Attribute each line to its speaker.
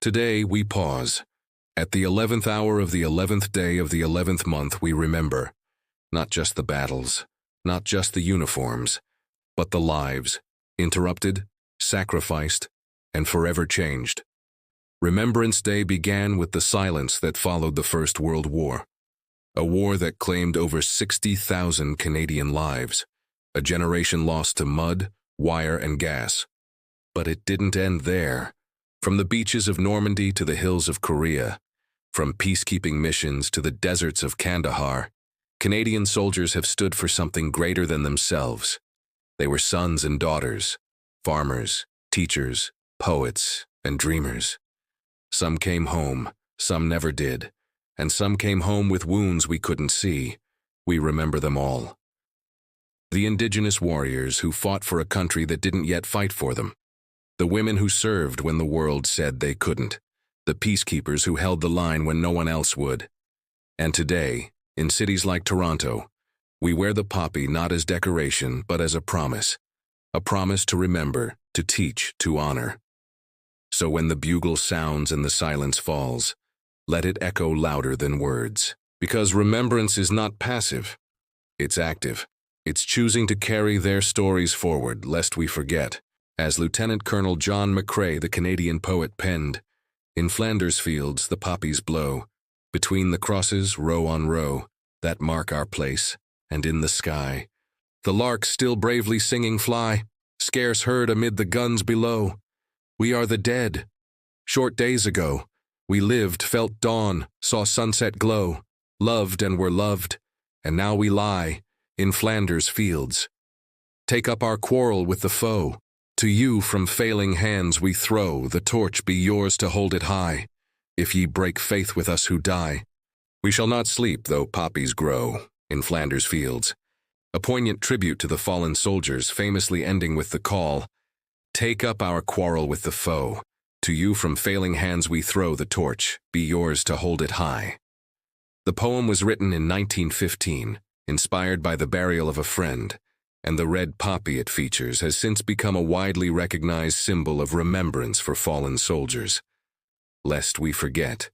Speaker 1: Today we pause. At the 11th hour of the 11th day of the 11th month we remember, not just the battles, not just the uniforms, but the lives, interrupted, sacrificed, and forever changed. Remembrance Day began with the silence that followed the First World War. A war that claimed over 60,000 Canadian lives, a generation lost to mud, wire, and gas. But it didn't end there. From the beaches of Normandy to the hills of Korea, from peacekeeping missions to the deserts of Kandahar, Canadian soldiers have stood for something greater than themselves. They were sons and daughters, farmers, teachers, poets, and dreamers. Some came home, some never did, and some came home with wounds we couldn't see. We remember them all. The Indigenous warriors who fought for a country that didn't yet fight for them. The women who served when the world said they couldn't. The peacekeepers who held the line when no one else would. And today, in cities like Toronto, we wear the poppy not as decoration but as a promise to remember, to teach, to honor. So when the bugle sounds and the silence falls, let it echo louder than words. Because remembrance is not passive, it's active. It's choosing to carry their stories forward, lest we forget. As Lieutenant Colonel John McCrae, the Canadian poet, penned, "In Flanders fields the poppies blow, between the crosses, row on row, that mark our place, and in the sky, the larks still bravely singing fly, scarce heard amid the guns below. We are the dead. Short days ago, we lived, felt dawn, saw sunset glow, loved and were loved, and now we lie in Flanders fields. Take up our quarrel with the foe. To you from failing hands we throw, the torch be yours to hold it high. If ye break faith with us who die, we shall not sleep though poppies grow in Flanders fields." A poignant tribute to the fallen soldiers, famously ending with the call, "Take up our quarrel with the foe. To you from failing hands we throw, the torch be yours to hold it high." The poem was written in 1915, inspired by the burial of a friend, and the red poppy it features has since become a widely recognized symbol of remembrance for fallen soldiers. Lest we forget,